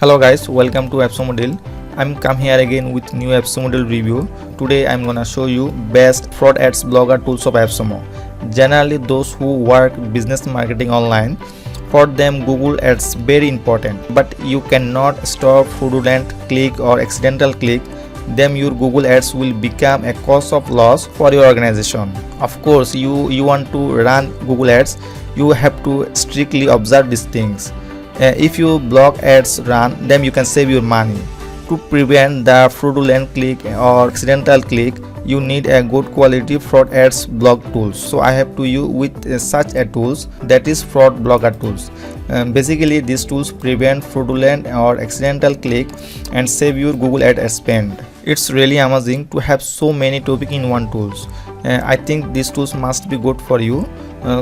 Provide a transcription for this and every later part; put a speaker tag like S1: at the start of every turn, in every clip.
S1: Hello guys, welcome to Appsumo Deal. I'm come here again with new Appsumo Deal review. Today I'm gonna show you best fraud ads blogger tools of Appsumo. Generally those who work business marketing online, for them Google ads very important, but you cannot stop fraudulent click or accidental click. Then your Google ads will become a cause of loss for your organization. Of course, you want to run Google ads, you have to strictly observe these things. If you block ads run, then you can save your money. To prevent the fraudulent click or accidental click, you need a good quality fraud ads block tools. So I have to use with such a tools, that is fraud blocker tools. Basically these tools prevent fraudulent or accidental click and save your Google ad spend. It's really amazing to have so many topics in one tools. I think these tools must be good for you.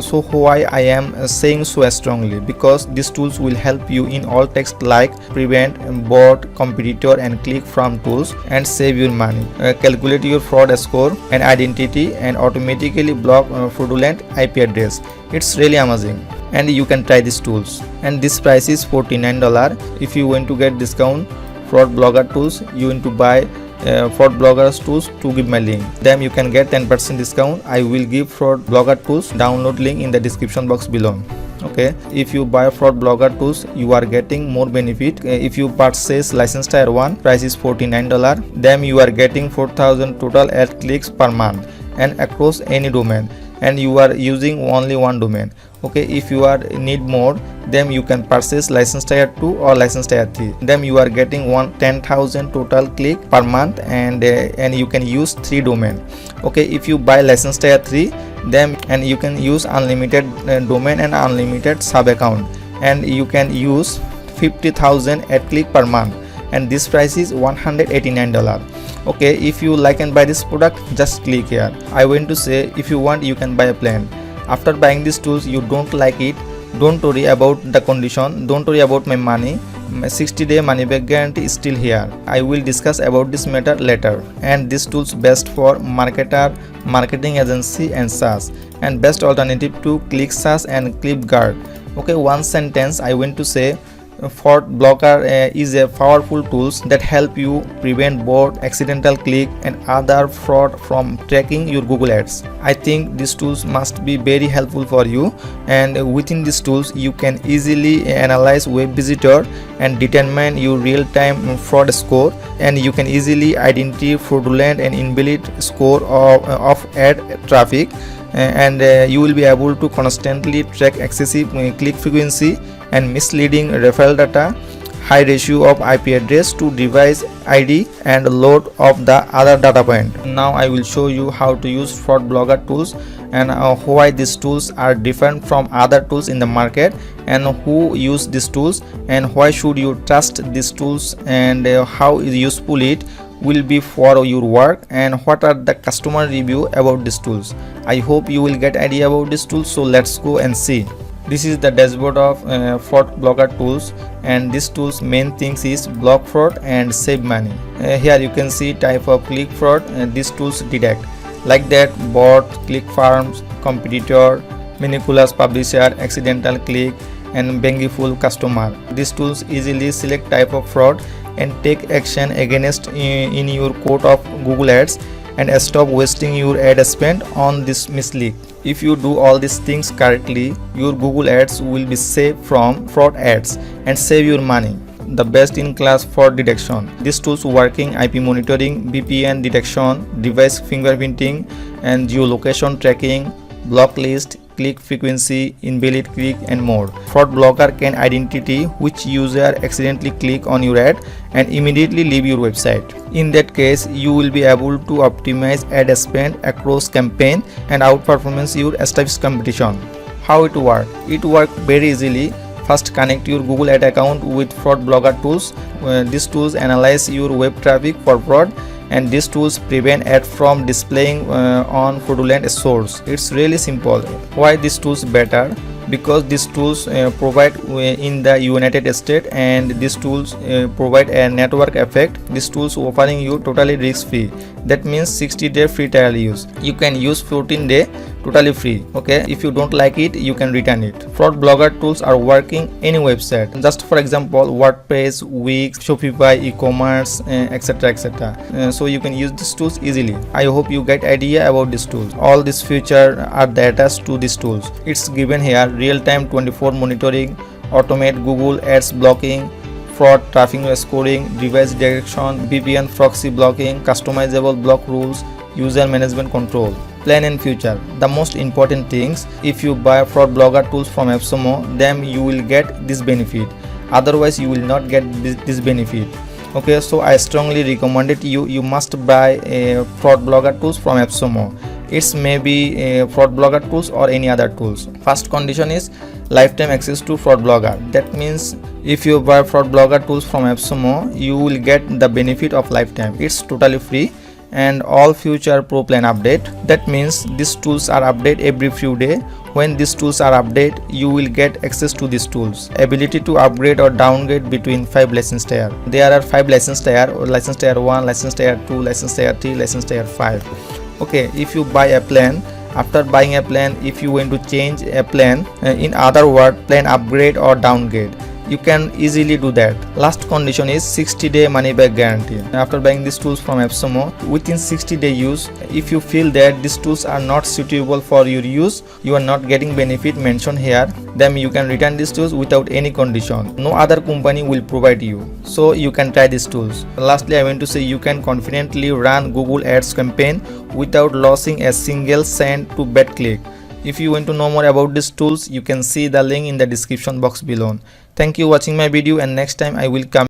S1: So why I am saying so strongly, because these tools will help you in all text like prevent, bot, competitor and click from tools and save your money, calculate your fraud score and identity and automatically block fraudulent IP address. It's really amazing and you can try these tools, and this price is $49. If you want to get discount fraud blogger tools, you need to buy fraud bloggers tools to give my link. Then you can get 10% discount. I will give fraud blogger tools download link in the description box below. Okay, if you buy fraud blogger tools, you are getting more benefit. If you purchase license tier 1, price is $49. Then you are getting 4,000 total ad clicks per month and across any domain, and you are using only one domain. Okay, if you are need more, then you can purchase license tier 2 or license tier 3. Then you are getting 10,000 total click per month, and you can use 3 domain. Okay, if you buy license tier 3, then and you can use unlimited domain and unlimited sub account, and you can use 50,000 ad click per month, and this price is $189. Okay, if you like and buy this product, just click here. I want to say, if you want, you can buy a plan. After buying these tools, you don't like it, don't worry about the condition, don't worry about my money. My 60-day money back guarantee is still here. I will discuss about this matter later. And these tools best for marketer, marketing agency and SaaS, and best alternative to click SaaS and ClipGuard. Okay, one sentence I want to say, fraud blocker is a powerful tools that help you prevent bot, accidental click and other fraud from tracking your Google ads. I think these tools must be very helpful for you, and within these tools you can easily analyze web visitor and determine your real-time fraud score, and you can easily identify fraudulent and invalid score of ad traffic, and you will be able to constantly track excessive click frequency and misleading referral data, high ratio of IP address to device ID and load of the other data point. Now I will show you how to use fraud blogger tools and why these tools are different from other tools in the market, and who use these tools and why should you trust these tools, and how useful it will be for your work, and what are the customer review about these tools. I hope you will get idea about these tools, so let's go and see. This is the dashboard of fraud blocker tools, and this tools main things is block fraud and save money. Here you can see type of click fraud these tools detect, like that bot, click farms, competitor, manipulous publisher, accidental click and vengeful customer. These tools easily select type of fraud and take action against in your code of Google ads, and stop wasting your ad spend on this mislead. If you do all these things correctly, your Google ads will be safe from fraud ads and save your money. The best in class fraud detection. These tools working IP monitoring, VPN detection, device fingerprinting and geolocation tracking, block list, click frequency, invalid click and more. Fraud blocker can identify which user accidentally click on your ad and immediately leave your website. In that case, you will be able to optimize ad spend across campaign and outperformance your established competition. How it works? It works very easily. First, connect your Google ad account with fraud blogger tools. These tools analyze your web traffic for fraud, and these tools prevent ad from displaying on fraudulent source. It's really simple. Why these tools better? Because these tools provide in the United States, and these tools provide a network effect. These tools offering you totally risk free. That means 60-day free trial use. You can use 14-day totally free. Okay, if you don't like it, you can return it. Fraud blogger tools are working any website. Just for example, WordPress, Wix, Shopify, e-commerce, etc, etc. So you can use these tools easily. I hope you get idea about these tools. All these features are attached to these tools. It's given here: real-time 24 monitoring, automate Google ads blocking, fraud traffic scoring, device detection, VPN proxy blocking, customizable block rules, user management control. Plan and future. The most important things: if you buy fraud blogger tools from Appsumo, then you will get this benefit. Otherwise, you will not get this benefit. Okay, so I strongly recommend it. You must buy a fraud blogger tools from Appsumo. It's maybe a fraud blogger tools or any other tools. First condition is lifetime access to fraud blogger. That means if you buy fraud blogger tools from Appsumo, you will get the benefit of lifetime. It's totally free, and all future pro plan update. That means these tools are update every few days. When these tools are update, you will get access to these tools. Ability to upgrade or downgrade between 5 license tier. There are 5 license tier: license tier 1, license tier 2, license tier 3, license tier 5. Okay, if you buy a plan, after buying a plan, if you want to change a plan, in other word, plan upgrade or downgrade, you can easily do that. Last condition is 60-day money back guarantee. After buying these tools from Appsumo, within 60-day use, if you feel that these tools are not suitable for your use, you are not getting benefit mentioned here, then you can return these tools without any condition. No other company will provide you, so you can try these tools. Lastly, I want to say you can confidently run Google Ads campaign without losing a single cent to bad click. If you want to know more about these tools, you can see the link in the description box below. Thank you for watching my video, and next time I will come